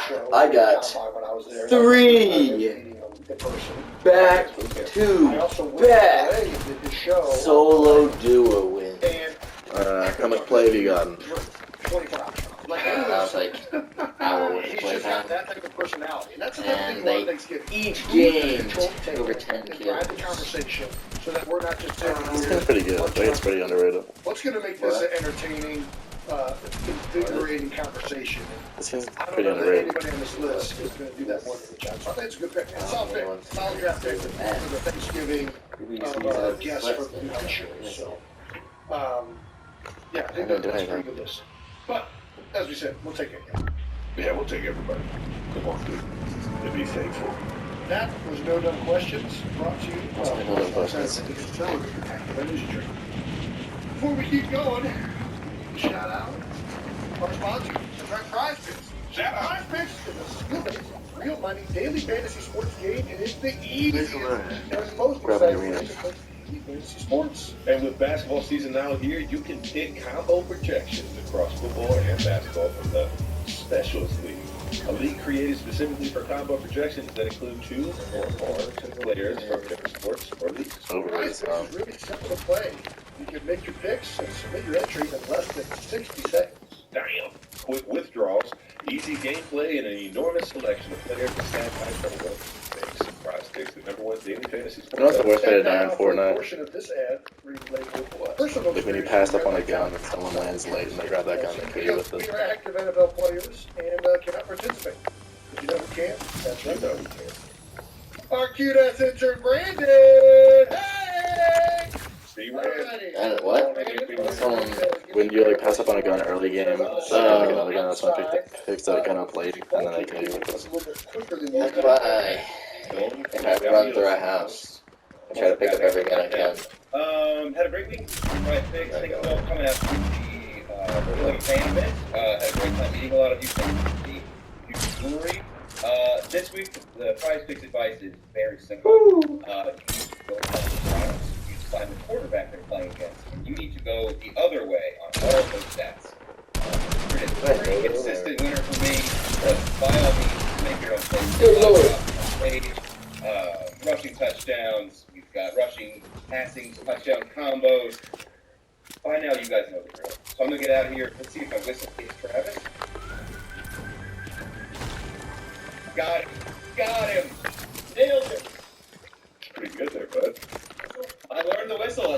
show. I got When I was there. 3 back to back solo duo wins. How much play have you gotten? 24 hours. I was like, hour worth of He's play just time. got that type of personality. And that's the And thing they each game over 10 drive the kills. conversation so that we're not just sitting It's here. pretty good. I think it's pretty underrated. What's going to make this an entertaining, invigorating conversation? This seems I don't pretty know that underrated. anybody on this list is going to do that more than the Giants. So I think it's a good pick. It's solid pick. Solid draft pick for the Thanksgiving guests for the night show. So, yeah, I think that's a pretty good list. But, as we said, we'll take it. Yeah, we'll take everybody. Come on, dude. And be thankful. That was No Dumb Questions, brought to you by No Dumb Questions. Before we keep going, shout out our sponsor, the Prize Picks. Shout out. Prize Picks is a skill-based, real money, daily fantasy sports game, and it's the easiest and most exciting way to play fantasy sports. And with basketball season now here, you can pick combo projections across football and basketball from the Specialist League. A league created specifically for combo projections that include 2 or more players from different sports or leagues. Prize Picks is really simple to play. You can make your picks and submit your entries in less than 60 seconds. Damn. Quick withdrawals, easy gameplay, and an enormous selection of players to stand by for the picks. Prize Picks, the #1 daily fantasy sports. You know what's the worst way to die in A Fortnite? portion of this ad related to what? Like when you pass up on a gun and someone lands late and they grab that gun and kill you with We it. are active NFL players and cannot participate. But you know who can? That's right, who can. Our cute ass intern, Brandon! Hey! See, Rand. And what? Someone, When you like pass up on a gun early game, so like another gun, that's when picks that gun up late and then they kill you with it. that's why if I run through a house, I try to pick up every gun I can. Had a great week. Prize Picks. I think it's all coming out to the fan event. Had a great time meeting a lot of you from the brewery. This week, the Prize Picks advice is very simple. You need to go down the trials. You find the quarterback they're playing against, and you need to go the other way on all of those stats. It's a pretty consistent winner for me, but by all means, make your own plays. Good Lord. Rushing touchdowns, you've got rushing, passing, touchdown combos. By now, you guys know the drill. So I'm going to get out of here. Let's see if my whistle hits Travis. Got him. Got him. Nailed him. Pretty good there, bud. I learned the whistle.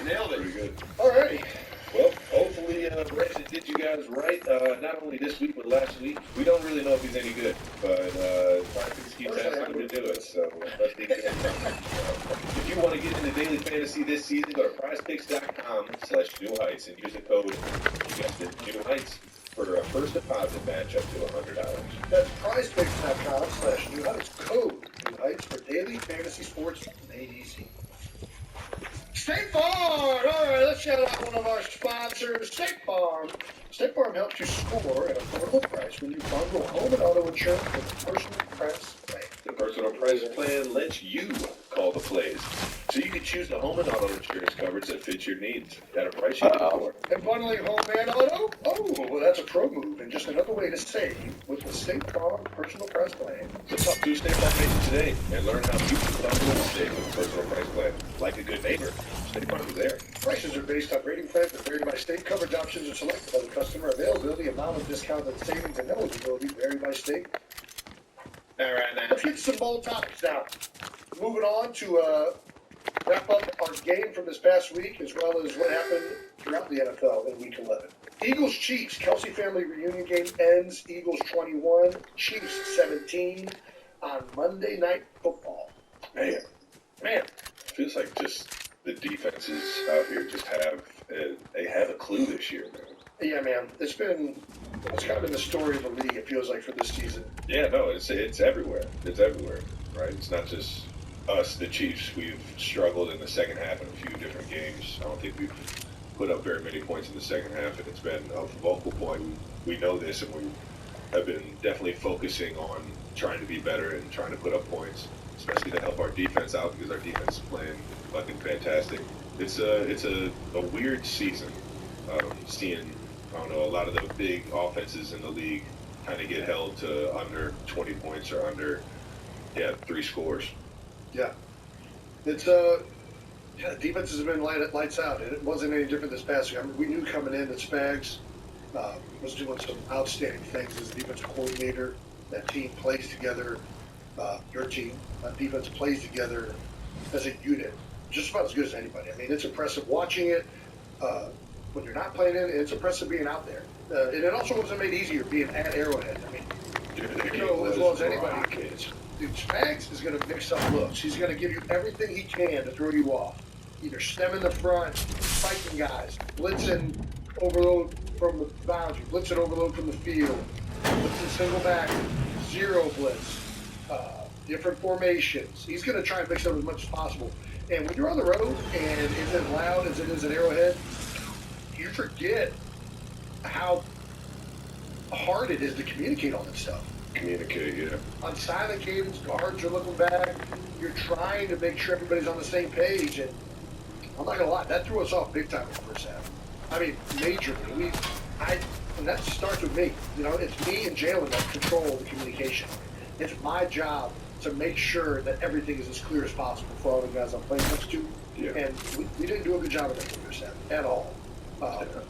Nailed it. Pretty good. Alrighty. Well, hopefully Brandon did you guys right, not only this week, but last week. We don't really know if he's any good, but Prize Picks keeps asking him to do it, so let's be good. If you want to get into daily fantasy this season, go to prizepicks.com/New Heights and use the code, you guessed it, New Heights, for a first deposit match up to $100. That's prizepicks.com/New Heights. Code New Heights for daily fantasy sports made easy. State Farm! Alright, let's shout out one of our sponsors, State Farm. State Farm helps you score at a affordable price when you bundle home and auto insurance with a personal press plan. The personal price plan lets you call the plays, so you can choose the home and auto insurance coverage that fits your needs at a price you can afford. And bundling home and auto? Oh, well, that's a pro move and just another way to save with the State Farm personal price plan. So talk to a State Farm agent today and learn how you can bundle and save with a personal price plan. Like a good neighbor, State Farm is there. Prices are based on rating plans that vary by state. Coverage options are selected by the customer. Availability, amount of discounted savings, and eligibility vary by state. All right, now let's get some bold topics now. Moving on to wrap up our game from this past week, as well as what happened throughout the NFL in Week 11. Eagles-Chiefs, Kelsey family reunion game ends. Eagles 21, Chiefs 17 on Monday Night Football. Man, feels like just the defenses out here just have they have a clue this year, man. Yeah, man, it's kind of been the story of the league. It feels like for this season. Yeah, no, it's everywhere. It's everywhere, right? It's not just us, the Chiefs. We've struggled in the second half in a few different games. I don't think we've put up very many points in the second half, and it's been a focal point. We know this, and we have been definitely focusing on trying to be better and trying to put up points, especially to help our defense out because our defense is playing fucking fantastic. It's a weird season. Seeing, I don't know, a lot of the big offenses in the league kind of get held to under 20 points or under, 3 scores. Yeah. It's defense has been lights out, and it wasn't any different this past week. I mean, we knew coming in that Spags was doing some outstanding things as a defensive coordinator. That team plays together. Your team, defense plays together as a unit, just about as good as anybody. I mean, it's impressive watching it when you're not playing it. It's impressive being out there, and it also wasn't made easier being at Arrowhead. I mean, you know as well as anybody. Dude, Spags is going to mix up looks. He's going to give you everything he can to throw you off. Either stemming the front, spiking guys, blitzing overload from the boundary, blitzing overload from the field, blitzing single back, zero blitz, different formations. He's going to try and mix up as much as possible. And when you're on the road and it's as loud as it is at Arrowhead, you forget how hard it is to communicate on this stuff. Communicate, yeah. On silent cadence, guards are looking back. You're trying to make sure everybody's on the same page, and I'm not gonna lie, that threw us off big time in the first half. I mean, majorly. And that starts with me. You know, it's me and Jalen that control the communication. It's my job to make sure that everything is as clear as possible for all the guys I'm playing next to. Yeah. And we didn't do a good job of that in the first half at all.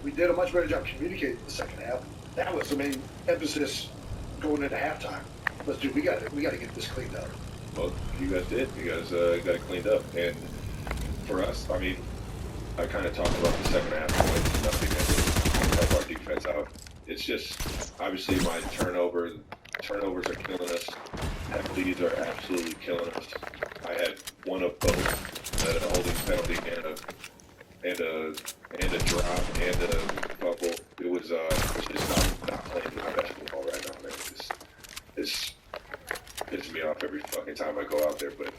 We did a much better job communicating the second half. That was the main emphasis going into halftime. Let's do. We got to get this cleaned up. Well, you guys did. You guys got it cleaned up. And for us, I mean, I kind of talked about the second half. Nothing that would help our defense out. It's just obviously my turnovers are killing us. Penalties are absolutely killing us. I had one of both, a holding penalty and a drop and a fumble. It was just not playing my best football right now, man. It's pisses me off every fucking time I go out there. But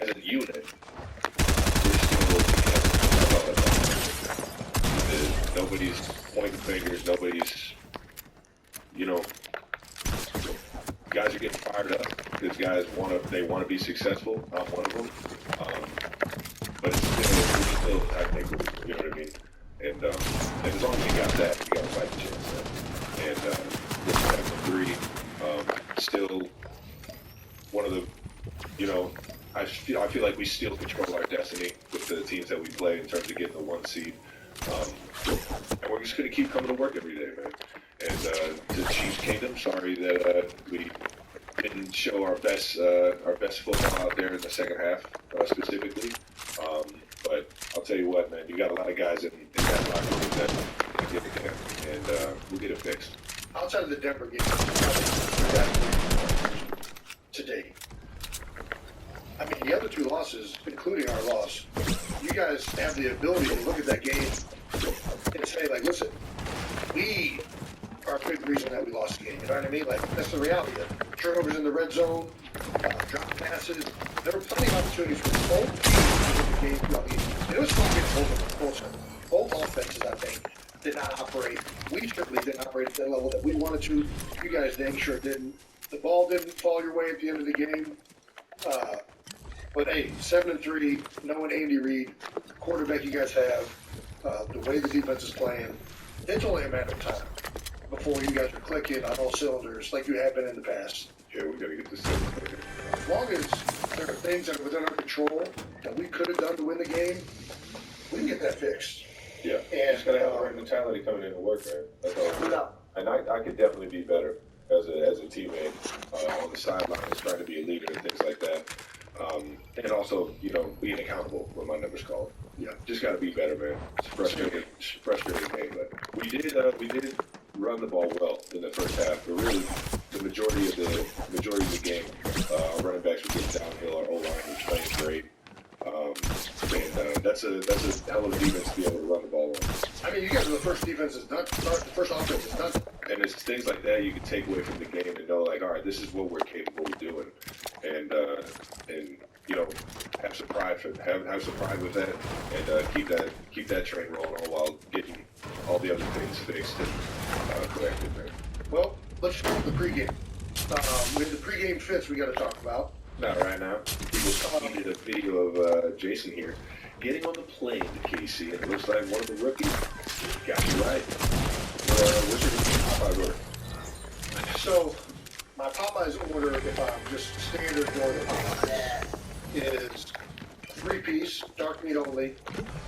as a unit, we're still nobody's pointing fingers. Nobody's, guys are getting fired up because guys want to be successful. I'm one of them. But it's still a tight knit group, you know what I mean? And as long as you got that, you got a fight chance. And looking at 3, still one of the, I feel like we still control our destiny with the teams that we play in terms of getting the 1 seed. And we're just going to keep coming to work every day, man. And to Chiefs Kingdom, sorry that we didn't show our best football out there in the second half, specifically. But I'll tell you what, man, you got a lot of guys in that locker room that can get it down, and we'll get it fixed. Outside of the Denver game, today, I mean, the other 2 losses, including our loss, you guys have the ability to look at that game and say, like, listen, we are a big reason that we lost the game. You know what I mean? Like, that's the reality of it. Turnovers in the red zone, drop passes. There were plenty of opportunities for both teams to win the game throughout the game. And it was fun. Both offenses, I think, did not operate. We certainly didn't operate at that level that we wanted to. You guys dang sure didn't. The ball didn't fall your way at the end of the game. But hey, 7-3, knowing Andy Reid, the quarterback you guys have, the way the defense is playing, it's only a matter of time before you guys are clicking on all cylinders like you have been in the past. Yeah, we got to get this. As long as there are things that are within our control that we could have done to win the game, we can get that fixed. Yeah, And just got to have the right mentality coming in to work, man. That's all. no, And I could definitely be better as a teammate on the sidelines, trying to be a leader and things like that. And also, being accountable when my number's called. Yeah. Just got to be better, man. It's frustrating game, but we did run the ball well in the first half. But really, the majority of the game, our running backs were getting downhill. Our O-line was playing great. And that's a hell of a defense to be able to run the ball on. I mean, you guys are the first defense is done. The first offense is done. And it's things like that you can take away from the game and know, like, all right, this is what we're capable of doing, and have some pride with that, and keep that train rolling all while getting all the other things fixed and corrected, man. Well, let's start with the pregame. We have the pregame fits we got to talk about. Not right now. We needed a video of Jason here getting on the plane to KC, and it looks like one of the rookies got you right. What's your top 5 order? So, my Popeye's order, if I'm just standard going to Popeye, is 3-piece, dark meat only,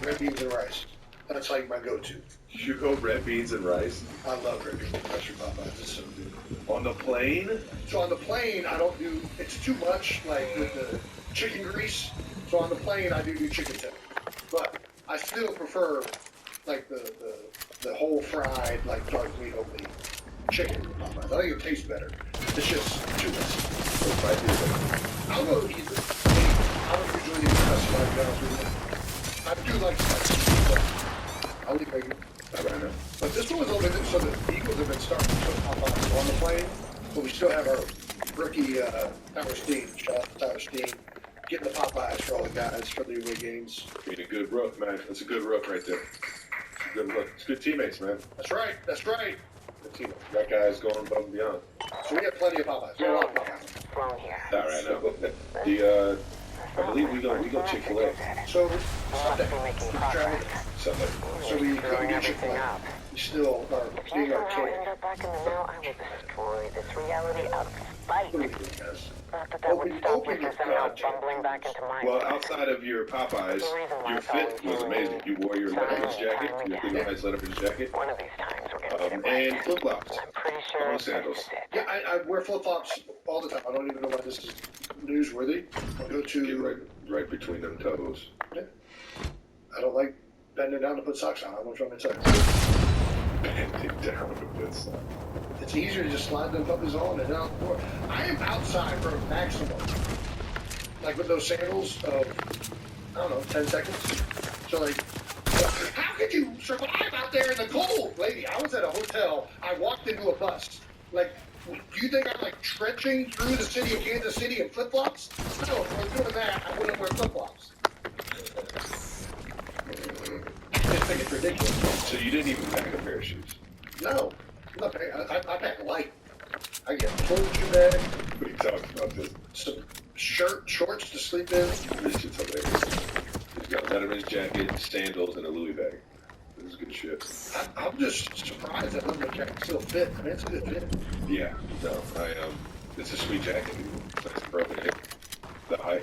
red beans and rice. That's like my go-to. You go red beans and rice I love red beans and rice from Popeyes. It's so good. on the plane. So on the plane, I don't do, it's too much, like with the chicken grease. So on the plane, I do chicken tender. But I still prefer, like, the whole fried, like, dark meat only chicken from Popeyes. I think it tastes better. It's just too much. I'll go either. I don't usually eat customized, to be honest with you. I do like spicy, but I'll eat regular. But this one was a little bit, so the Eagles have been starting to put Popeyes on the plane, but we still have our rookie Tyler Steen, shout out to Tyler Steen, getting the Popeyes for all the guys for the away games. Being a good rook, man. That's a good rook right there. It's a good rook. It's good teammates, man. That's right, that's right. Good teammates. That guy's going above and beyond. So we have plenty of Popeyes. We have a lot of Popeyes. Wrong here. All right, now. I believe we go Chick-fil-A So Must be Sunday, making we progress. traveled. Sunday. So we couldn't Screwing get everything Chick-fil-A. up. We still are If you being somehow archaic. end up back in the mill, I will destroy this reality out of spite. What are we doing, guys? Not that that would Open- stop you open from your somehow goddamn bumbling back into my Well, outside of your Popeyes, your fit was amazing. You wore your Letterman's jacket, your big nice Letterman's jacket, One of these times we're gonna get it and right. flip-flops. I'm pretty sure on this sandals. is it. Yeah, I wear flip-flops all the time. I don't even know why this is newsworthy. I'll go Get to, right between them toes. I don't like bending down to put socks on. I don't know what I'm trying to tell you. Bend it down a bit, son. It's easier to just slide them puppies on and out the door. I am outside for a maximum, like with those sandals of, I don't know, 10 seconds. So like, how could you survive out there in the cold? Lady, I was at a hotel. I walked into a bus. Like, do you think I'm like trenching through the city of Kansas City in flip-flops? No, if I was doing that, I wouldn't wear flip-flops. I just think it's ridiculous. So you didn't even pack a pair of shoes. No, I'm not paying. I pack light. I get a full shoe bag, What are you talking about? This some shorts to sleep in. shit's hilarious. He's got Letterman's jacket, sandals, and a Louis bag. This is good shit. I'm just surprised that Lemon jacket still fit. I mean, it's a good fit. Yeah, no, it's a sweet jacket. It's nice and broken in.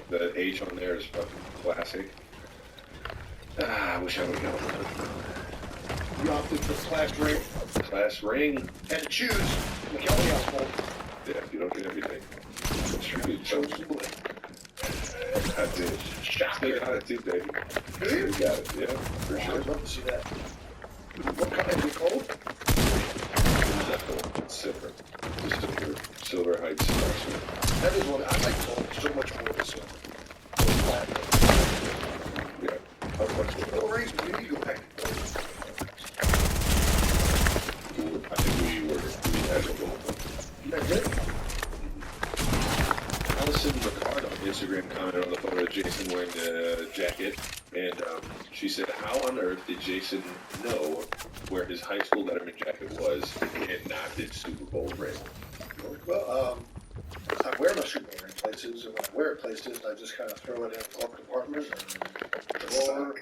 The H on there is fucking classic. I wish I would have gone with You opted for the class ring. a class ring. Had to choose in the Kelly household. Yeah, you don't get everything. It's true. Chose Louis. I did. Still got it too, baby. Still got it, yeah, for I sure. would love to see that. What kind is it cold? It's silver. Silver Heights. That is one. I like cold so much more than silver. Yeah. How much? No reason we need to go back. I think we had a goal. That's it. Allison Ricard on Instagram commented on the photo of Jason wearing the jacket, and she said, "How on earth did Jason know where his high school Letterman jacket was and not his Super Bowl ring?" Well, I wear my Super Bowl ring places, and when I wear it places, I just kind of throw it in the glove compartment and drawer.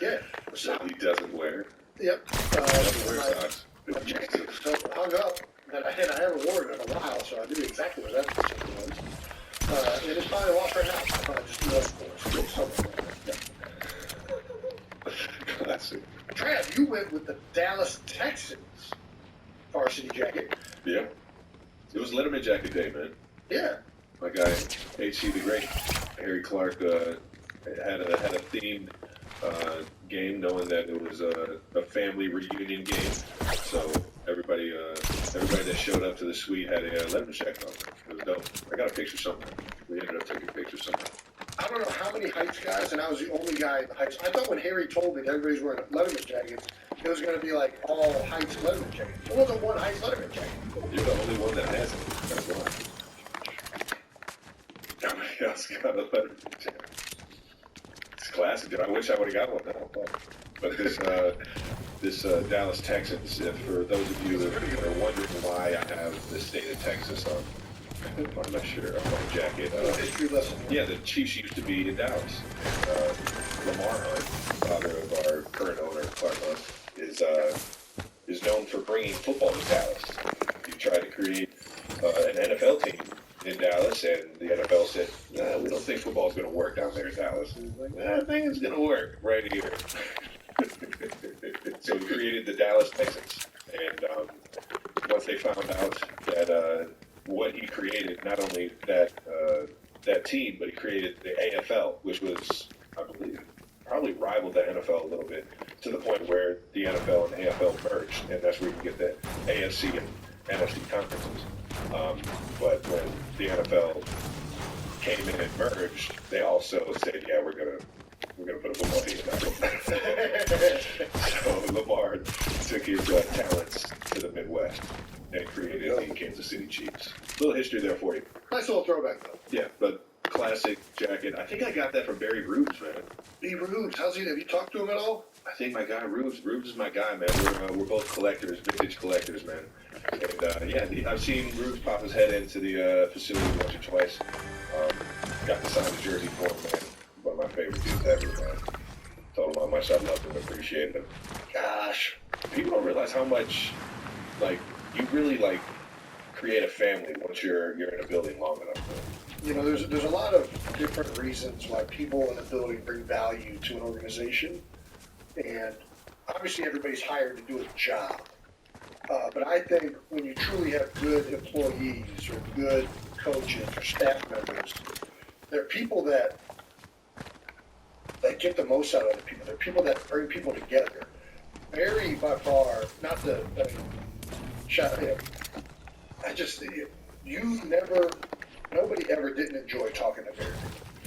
Yeah. So he doesn't wear. Yep. Doesn't wear My socks. jacket is so hung up that I haven't worn it in a while, so I knew exactly where that position was. It is probably lost right now. I probably just do that for it. Somewhere. Yeah. Classic. Trav, you went with the Dallas Texans varsity jacket. Yeah. It was Letterman jacket day, man. Yeah. My guy, H.C. the Great, Harry Clark, had a themed game, knowing that it was a family reunion game. So everybody that showed up to the suite had a Letterman jacket on. It was dope. I got a picture somewhere. We ended up taking pictures somewhere. I don't know how many Heights guys, and I was the only guy in the Heights. I thought when Harry told me that everybody's wearing Letterman jackets, it was going to be like all Heights Letterman jackets. There wasn't one Heights Letterman jacket. You're the only one that has it. That's why. Everybody else got a Letterman jacket. It's classic, dude. I wish I would have got one now. But this Dallas Texans, for those of you that are wondering why I have the state of Texas on my shirt, on my jacket. A little history lesson. Yeah, the Chiefs used to be in Dallas. Lamar Hunt, father of our current owner, Clark Hunt, is known for bringing football to Dallas. If you tried to create an NFL team in Dallas, and the NFL said, nah, we don't think football's going to work down there in Dallas. And he's like, I think it's going to work right here. So we created the Dallas Texans, and once they found out that what he created, not only that team, but he created the AFL, which was, I believe, probably rivaled the NFL a little bit, to the point where the NFL and AFL merged, and that's where you can get the AFC and NFC conferences. But when the NFL came in and merged, they also said, yeah, we're gonna put a football team in that. So Lamar took his talents to the Midwest and created the Kansas City Chiefs. A little history there for you. Nice little throwback, though. Yeah, but classic jacket. I think I got that from Barry Rubes, man. B. Rubes, how's he? Have you talked to him at all? I think my guy Rubes is my guy, man. We're both collectors, vintage collectors, man. And yeah, I've seen Rubes pop his head into the facility once or twice. Got to sign the jersey for him, man. One of my favorite dudes ever, man. Told him how much I loved him, appreciated him. Gosh, people don't realize how much, like, you really like create a family once you're in a building long enough. You know, there's a lot of different reasons why people in a building bring value to an organization, and obviously everybody's hired to do a job. But I think when you truly have good employees or good coaches or staff members, they're people that get the most out of other people. They're people that bring people together. Barry, by far, not the, I mean, shout him. Nobody ever didn't enjoy talking to Barry.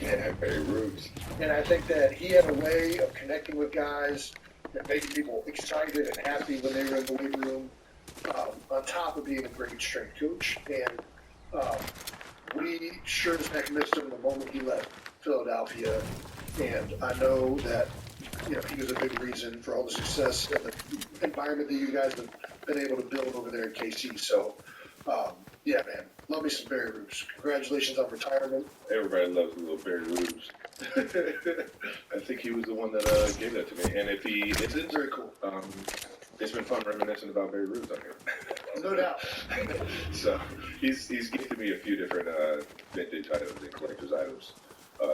Yeah, Barry Rubes. And I think that he had a way of connecting with guys that made people excited and happy when they were in the weight room, on top of being a great strength coach. And we sure as heck missed him the moment he left Philadelphia. And I know that, you know, he was a big reason for all the success and the environment that you guys have been able to build over there in KC. So, yeah, man, love me some Barry Rubes. Congratulations on retirement. Everybody loves a little Barry Rubes. I think he was the one that gave that to me. And if he isn't, Very cool. it's been fun reminiscing about Barry Rubes on here. No doubt. So he's gifted me a few different vintage items and collector's items.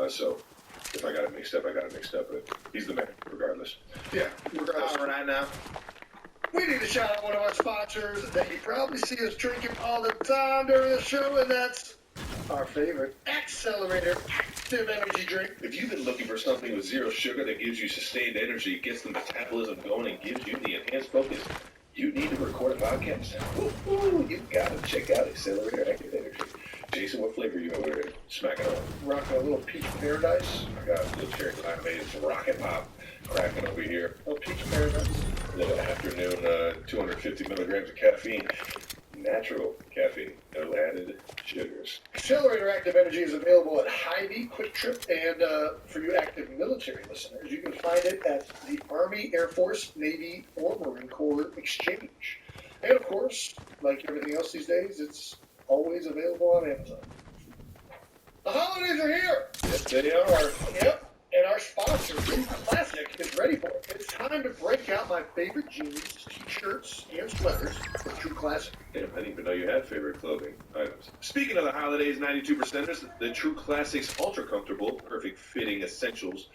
So if I got it mixed up, I got it mixed up. But he's the man, regardless. Yeah, regardless. All right now. We need to shout out one of our sponsors that you probably see us drinking all the time during the show, and that's our favorite Accelerator Active Energy Drink. If you've been looking for something with zero sugar that gives you sustained energy, gets the metabolism going, and gives you the enhanced focus you need to record a podcast, you gotta check out Accelerator Active Energy. Jason, what flavor are you over there smacking on? Rocking a little Peach Paradise. I got a little cherry limeade, some rocket pop cracking over here. Oh, Peach Paradise. A little afternoon, 250 milligrams of caffeine. Natural caffeine, no added sugars. Accelerator Active Energy is available at Hy-Vee, Quick Trip, and for you active military listeners, you can find it at the Army, Air Force, Navy, or Marine Corps Exchange. And of course, like everything else these days, it's always available on Amazon. The holidays are here! Yes, they are. Yep, and our sponsor, True Classic, is ready for it. It's time to break out my favorite jeans, t-shirts, and sweaters from True Classic. Damn, I didn't even know you had favorite clothing items. Speaking of the holidays, 92%ers, the True Classics Ultra Comfortable, perfect fitting essentials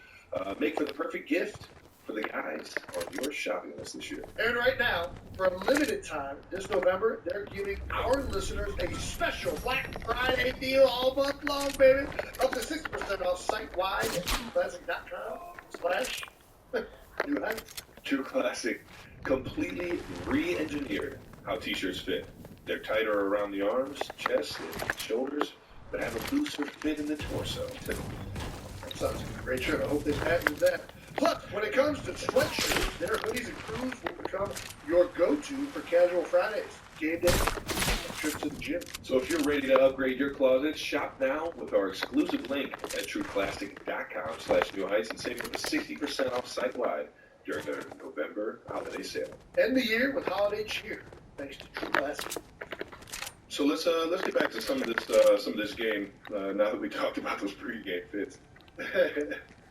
make for the perfect gift for the guys on your shopping list this year. And right now, for a limited time, this November, they're giving our listeners a special Black Friday deal all month long, baby. Up to 60% off site-wide at trueclassic.com/new heights. True Classic completely re-engineered how t-shirts fit. They're tighter around the arms, chest, and shoulders, but have a looser fit in the torso. That sounds like a great shirt. I hope they patented that. Plus, when it comes to sweatshirts, their hoodies and crews will become your go-to for casual Fridays, game day, and trips to the gym. So if you're ready to upgrade your closet, shop now with our exclusive link at trueclassic.com/New Heights and save up to 60% off site-wide during their November holiday sale. End the year with holiday cheer, thanks to True Classic. So let's get back to some of this game. Now that we talked about those pre-game fits.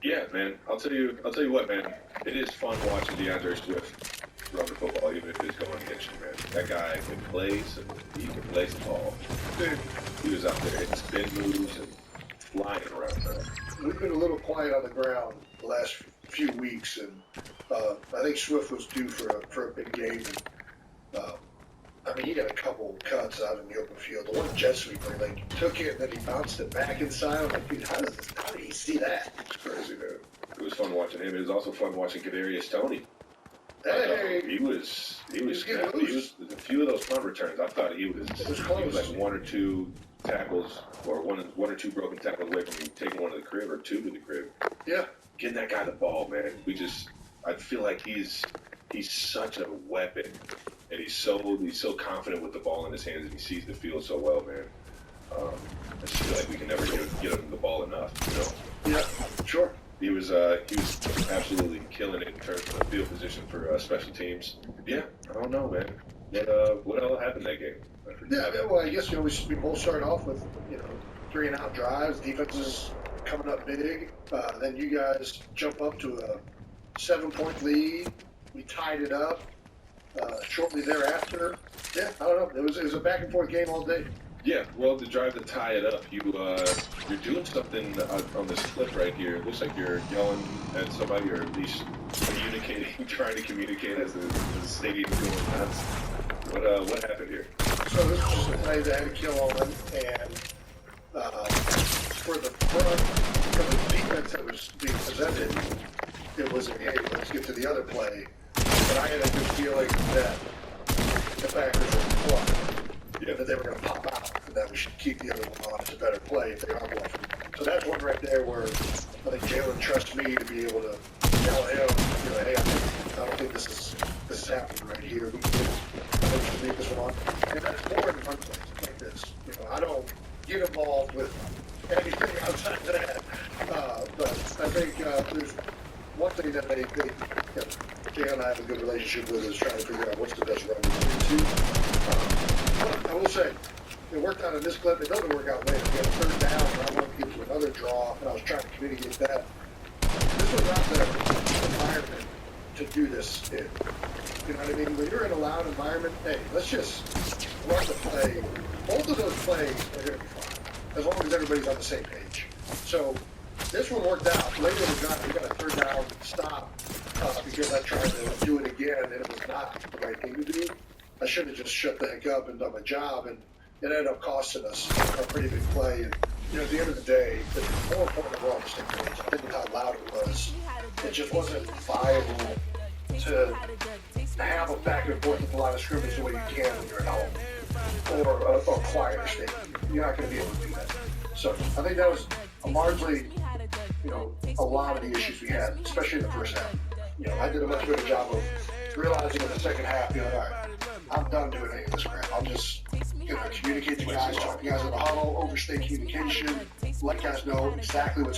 Yeah, man. I'll tell you what, man. It is fun watching DeAndre Swift. run the football, even if it's going against you, man. That guy can play, so he can play the ball. Dude, He was out there hitting spin moves and flying around town. we've been a little quiet on the ground the last few weeks, and I think Swift was due for a big game. And I mean, he got a couple cuts out in the open field. The one jet sweeper, like, took it and then he bounced it back inside. I'm like, dude, how did he see that? It's crazy, man. It was fun watching him. It was also fun watching Kadarius Toney. Hey, He was getting snappy. loose. A few of those punt returns, I thought he was close. like one or two tackles, or one or two broken tackles away from taking one to the crib, or two to the crib. Yeah. Getting that guy the ball, man. I feel like he's such a weapon, and he's so confident with the ball in his hands, and he sees the field so well, man. I just feel like we can never get him the ball enough, you know. Yeah, sure. He was absolutely killing it in terms of the field position for special teams. Yeah, I don't know, man. What else happened that game? Yeah, well, I guess, we both started off with, 3-and-out drives. Defense is coming up big. Then you guys jump up to a 7-point lead. We tied it up shortly thereafter. Yeah, I don't know. It was a back-and-forth game all day. Yeah, well, to drive to tie it up, you're doing something on this clip right here. It looks like you're yelling at somebody, or at least trying to communicate as the stadium is going nuts. What happened here? So this was just a play that had to kill on them, and for the front, for the defense that was being presented, it was a, hey, let's get to the other play. But I had a good feeling that the Packers were bluffing. Yeah. That they were going to pop out, and that we should keep the other one on as a better play if they are bluffing. So that's one right there where I think Jalen trusts me to be able to tell him, hey, I don't think this is happening right here. I think we should leave this one on. And that's more in run plays like this. I don't get involved with anything outside that. But I think there's one thing that they Jalen and I have a good relationship with, is trying to figure out what's the best run to do. I will say, it worked out in this clip. It doesn't work out later. We had a third down, and I wanted to get to another draw, and I was trying to communicate that. This was not the environment to do this in. You know what I mean? When you're in a loud environment, hey, let's just run the play. Both of those plays are going to be fine, as long as everybody's on the same page. So this one worked out. Later in the drive, we got a third down stop because I tried to do it again, and it was not the right thing to do. I should have just shut the heck up and done my job, and it ended up costing us a pretty big play. And at the end of the day, the more important we're on the same page. I think with how loud it was, it just wasn't viable to have a back and forth with a lot of scrimmage the way you can when you're at home or a quieter state. You're not going to be able to do that. So I think that was largely, a lot of the issues we had, especially in the first half. I did a much better job of realizing in the second half, all right, I'm done doing any of this crap. I'll just communicate to guys, talk to guys in the huddle, overstay communication, let guys know exactly what's